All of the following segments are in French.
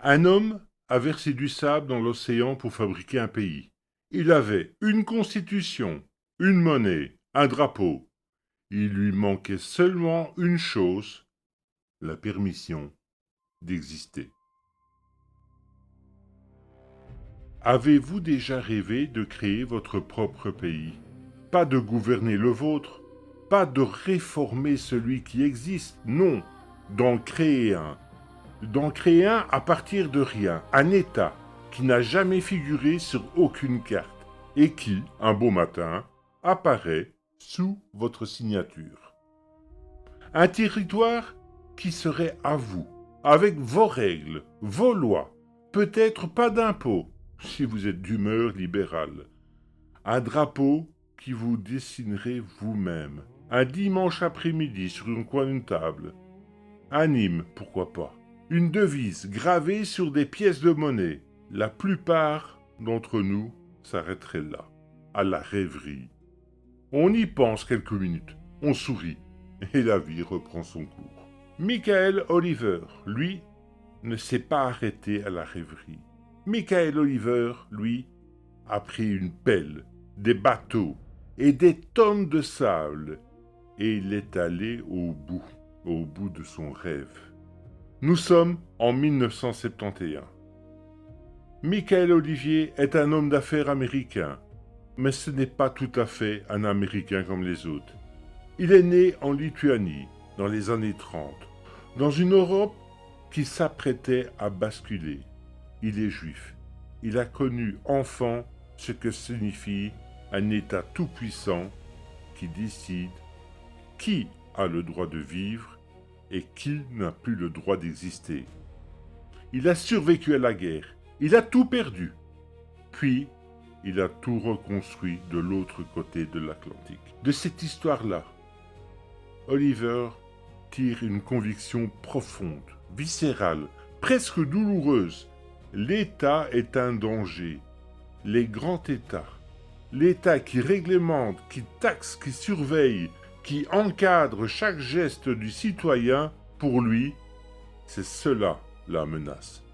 Un homme a versé du sable dans l'océan pour fabriquer un pays. Il avait une constitution, une monnaie, un drapeau. Il lui manquait seulement une chose, la permission d'exister. Avez-vous déjà rêvé de créer votre propre pays? Pas de gouverner le vôtre, pas de réformer celui qui existe, non, d'en créer un. D'en créer un à partir de rien, un État qui n'a jamais figuré sur aucune carte et qui, un beau matin, apparaît sous votre signature. Un territoire qui serait à vous, avec vos règles, vos lois, peut-être pas d'impôts, si vous êtes d'humeur libérale. Un drapeau qui vous dessinerait vous-même, un dimanche après-midi sur un coin d'une table. Un hymne, pourquoi pas. Une devise gravée sur des pièces de monnaie. La plupart d'entre nous s'arrêteraient là, à la rêverie. On y pense quelques minutes, on sourit, et la vie reprend son cours. Michael Oliver, lui, ne s'est pas arrêté à la rêverie. Michael Oliver, lui, a pris une pelle, des bateaux et des tonnes de sable, et il est allé au bout de son rêve. Nous sommes en 1971. Michael Olivier est un homme d'affaires américain, mais ce n'est pas tout à fait un Américain comme les autres. Il est né en Lituanie, dans les années 30, dans une Europe qui s'apprêtait à basculer. Il est juif. Il a connu enfant ce que signifie un État tout-puissant qui décide qui a le droit de vivre et qui n'a plus le droit d'exister. Il a survécu à la guerre, il a tout perdu, puis il a tout reconstruit de l'autre côté de l'Atlantique. De cette histoire-là, Oliver tire une conviction profonde, viscérale, presque douloureuse. L'État est un danger. Les grands États, l'État qui réglemente, qui taxe, qui surveille, qui encadre chaque geste du citoyen, pour lui, c'est cela la menace.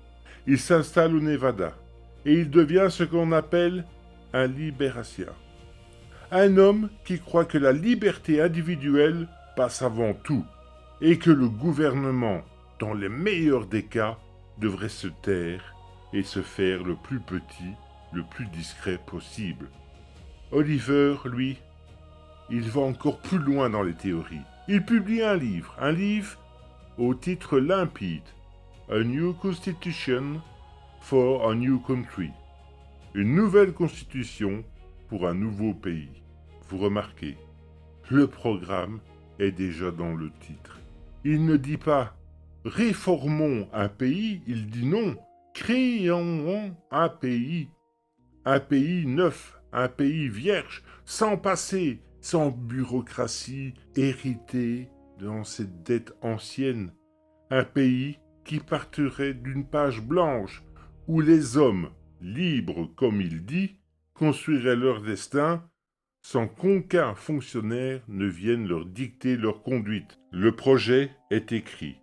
Il s'installe au Nevada et il devient ce qu'on appelle un libératien. Un homme qui croit que la liberté individuelle passe avant tout et que le gouvernement, dans les meilleurs des cas, devrait se taire et se faire le plus petit, le plus discret possible. Oliver, lui, il va encore plus loin dans les théories. Il publie un livre au titre limpide, A New Constitution for a New Country. Une nouvelle constitution pour un nouveau pays. Vous remarquez, le programme est déjà dans le titre. Il ne dit pas « réformons un pays », il dit non « créons un pays neuf, un pays vierge, sans passé, sans bureaucratie héritée dans cette dette ancienne, un pays qui partirait d'une page blanche où les hommes, libres comme il dit, construiraient leur destin sans qu'aucun fonctionnaire ne vienne leur dicter leur conduite. Le projet est écrit.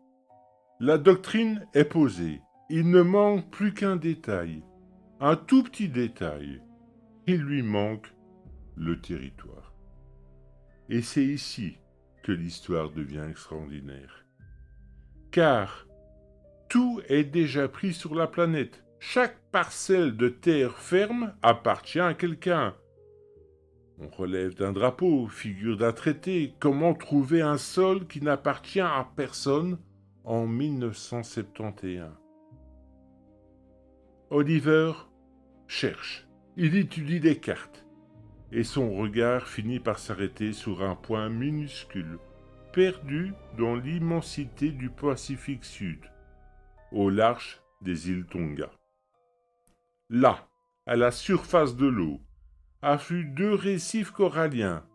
La doctrine est posée. Il ne manque plus qu'un détail, un tout petit détail. Il lui manque le territoire. Et c'est ici que l'histoire devient extraordinaire. Car tout est déjà pris sur la planète. Chaque parcelle de terre ferme appartient à quelqu'un. On relève d'un drapeau, figure d'un traité. Comment trouver un sol qui n'appartient à personne en 1971? Oliver cherche. Il étudie des cartes. Et son regard finit par s'arrêter sur un point minuscule, perdu dans l'immensité du Pacifique Sud, au large des îles Tonga. Là, à la surface de l'eau, affluent deux récifs coralliens,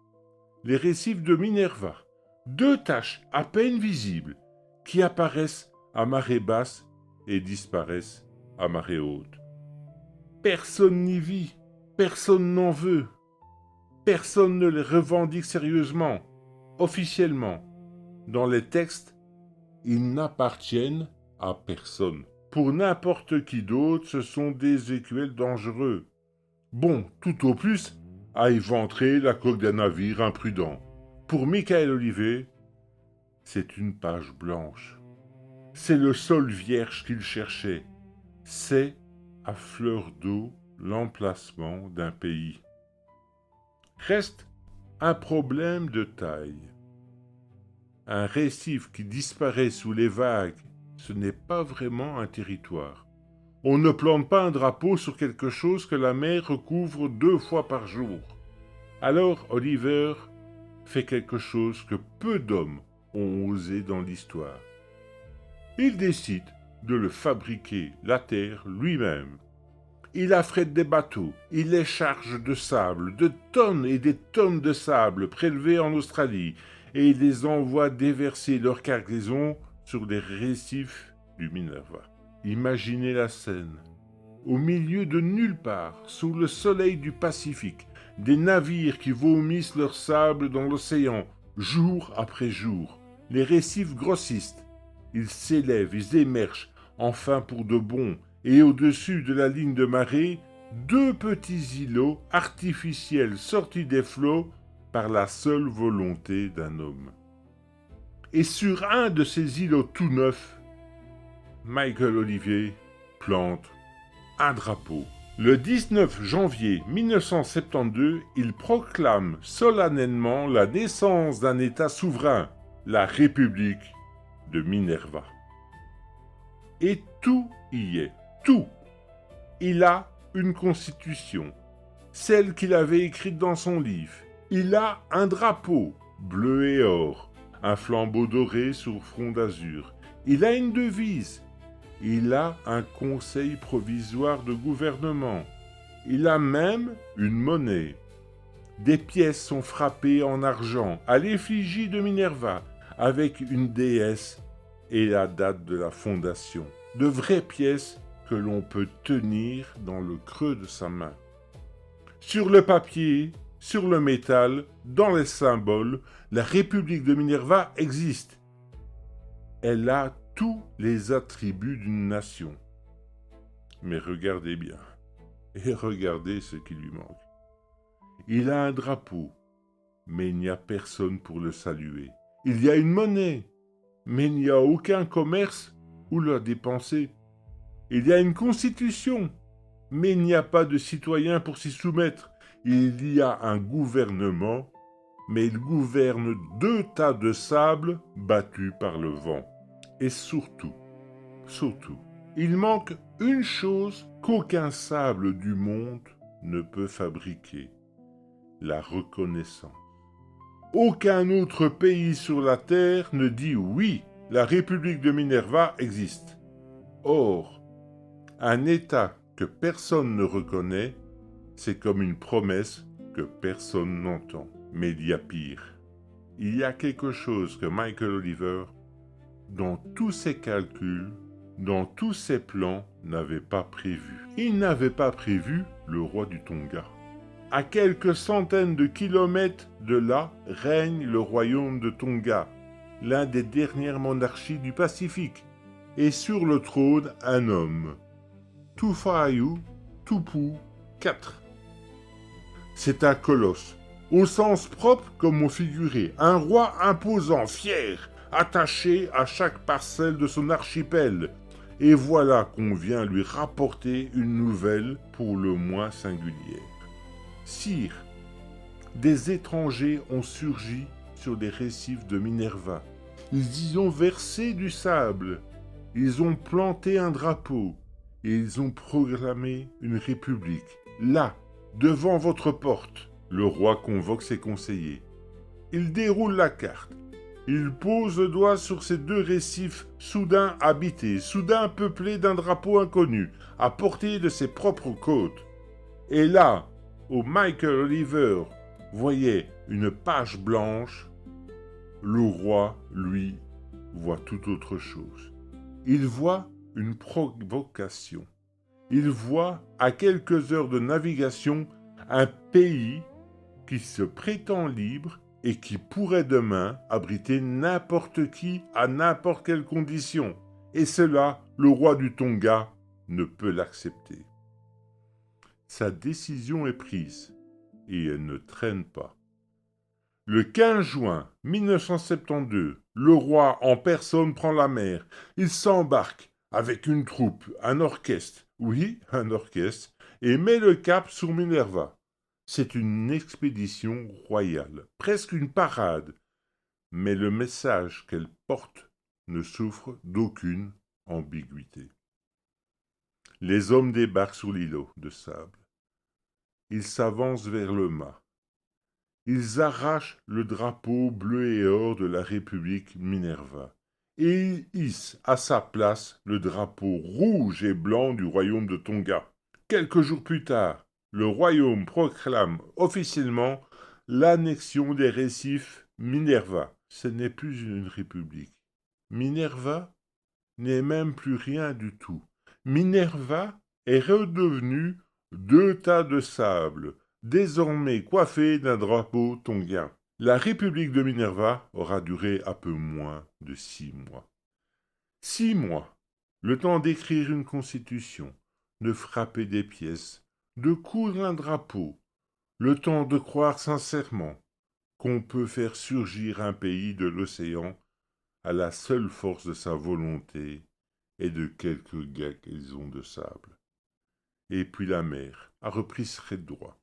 les récifs de Minerva, deux taches à peine visibles qui apparaissent à marée basse et disparaissent à marée haute. Personne n'y vit, personne n'en veut, personne ne les revendique sérieusement, officiellement. Dans les textes, ils n'appartiennent à personne. Pour n'importe qui d'autre, ce sont des écuelles dangereux. Bon, tout au plus, à éventrer la coque d'un navire imprudent. Pour Michael Olivier, c'est une page blanche. C'est le sol vierge qu'il cherchait. C'est, à fleur d'eau, l'emplacement d'un pays. Reste un problème de taille. Un récif qui disparaît sous les vagues, ce n'est pas vraiment un territoire. On ne plante pas un drapeau sur quelque chose que la mer recouvre 2 fois par jour. Alors Oliver fait quelque chose que peu d'hommes ont osé dans l'histoire. Il décide de le fabriquer, la terre, lui-même. Il affrète des bateaux, il les charge de sable, de tonnes et des tonnes de sable prélevés en Australie, et il les envoie déverser leur cargaison sur les récifs du Minerva. Imaginez la scène. Au milieu de nulle part, sous le soleil du Pacifique, des navires qui vomissent leur sable dans l'océan, jour après jour. Les récifs grossissent. Ils s'élèvent, ils émergent, enfin pour de bon, et au-dessus de la ligne de marée, 2 petits îlots artificiels sortis des flots par la seule volonté d'un homme. Et sur un de ces îlots tout neufs, Michael Olivier plante un drapeau. Le 19 janvier 1972, il proclame solennellement la naissance d'un État souverain, la République de Minerva. Et tout y est, tout. Il a une constitution, celle qu'il avait écrite dans son livre. Il a un drapeau, bleu et or, un flambeau doré sur fond d'azur. Il a une devise. Il a un conseil provisoire de gouvernement. Il a même une monnaie. Des pièces sont frappées en argent à l'effigie de Minerva, avec une déesse et la date de la fondation. De vraies pièces que l'on peut tenir dans le creux de sa main. Sur le papier, sur le métal, dans les symboles, la République de Minerva existe. Elle a tous les attributs d'une nation. Mais regardez bien, et regardez ce qui lui manque. Il a un drapeau, mais il n'y a personne pour le saluer. Il y a une monnaie, mais il n'y a aucun commerce où la dépenser. Il y a une constitution, mais il n'y a pas de citoyens pour s'y soumettre. Il y a un gouvernement, mais il gouverne 2 tas de sable battus par le vent. Et surtout, il manque une chose qu'aucun sable du monde ne peut fabriquer, la reconnaissance. Aucun autre pays sur la Terre ne dit oui, la République de Minerva existe. Or, un État que personne ne reconnaît, c'est comme une promesse que personne n'entend. Mais il y a pire. Il y a quelque chose que Michael Oliver, dans tous ses calculs, dans tous ses plans, n'avait pas prévu. Il n'avait pas prévu le roi du Tonga. À quelques centaines de kilomètres de là règne le royaume de Tonga, l'un des dernières monarchies du Pacifique, et sur le trône un homme, Tufaiu Tupu IV. C'est un colosse, au sens propre comme au figuré, un roi imposant, fier, attaché à chaque parcelle de son archipel. Et voilà qu'on vient lui rapporter une nouvelle pour le moins singulière. Sire, des étrangers ont surgi sur les récifs de Minerva. Ils y ont versé du sable, ils ont planté un drapeau, et ils ont proclamé une république. Là, devant votre porte, le roi convoque ses conseillers. Il déroule la carte. Il pose le doigt sur ces 2 récifs soudain habités, soudain peuplés d'un drapeau inconnu, à portée de ses propres côtes. Et là, où Michael Oliver voyait une page blanche, le roi, lui, voit tout autre chose. Il voit une provocation. Il voit, à quelques heures de navigation, un pays qui se prétend libre et qui pourrait demain abriter n'importe qui à n'importe quelle condition. et cela, le roi du Tonga ne peut l'accepter. Sa décision est prise, et elle ne traîne pas. Le 15 juin 1972, le roi en personne prend la mer. Il s'embarque avec une troupe, un orchestre, oui, un orchestre, et met le cap sur Minerva. C'est une expédition royale, presque une parade, mais le message qu'elle porte ne souffre d'aucune ambiguïté. Les hommes débarquent sur l'îlot de sable. Ils s'avancent vers le mât. Ils arrachent le drapeau bleu et or de la République Minerva et ils hissent à sa place le drapeau rouge et blanc du royaume de Tonga. Quelques jours plus tard, le royaume proclame officiellement l'annexion des récifs Minerva. Ce n'est plus une république. Minerva n'est même plus rien du tout. Minerva est redevenue deux tas de sable, désormais coiffés d'un drapeau tonguien. La République de Minerva aura duré un peu moins de 6 mois. 6 mois, le temps d'écrire une constitution, de frapper des pièces, de coudre un drapeau, le temps de croire sincèrement qu'on peut faire surgir un pays de l'océan à la seule force de sa volonté et de quelques gagaisons de sable. Et puis la mer a repris ses droits.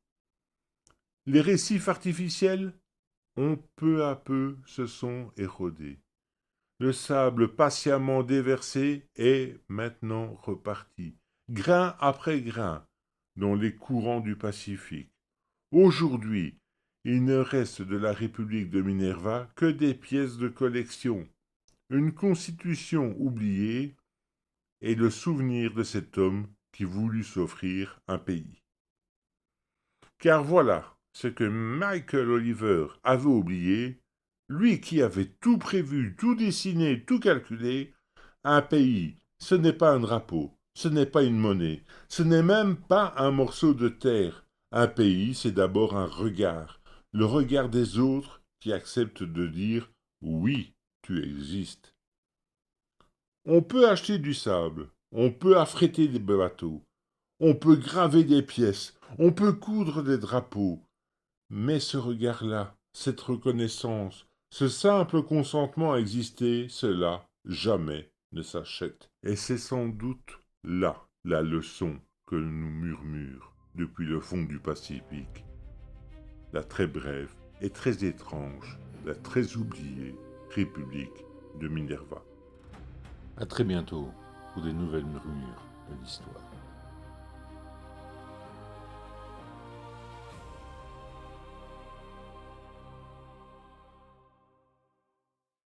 Les récifs artificiels ont peu à peu se sont érodés. Le sable patiemment déversé est maintenant reparti, grain après grain, dans les courants du Pacifique. Aujourd'hui, il ne reste de la République de Minerva que des pièces de collection, une constitution oubliée et le souvenir de cet homme qui voulut s'offrir un pays. Car voilà ce que Michael Oliver avait oublié, lui qui avait tout prévu, tout dessiné, tout calculé. Un pays, ce n'est pas un drapeau, ce n'est pas une monnaie, ce n'est même pas un morceau de terre. Un pays, c'est d'abord un regard, le regard des autres qui acceptent de dire « oui, tu existes ». On peut acheter du sable, on peut affréter des bateaux, on peut graver des pièces, on peut coudre des drapeaux, mais ce regard-là, cette reconnaissance, ce simple consentement à exister, cela, jamais ne s'achète. Et c'est sans doute là la leçon que nous murmure depuis le fond du Pacifique. La très brève et très étrange, la très oubliée République de Minerva. À très bientôt pour des nouvelles murmures de l'histoire.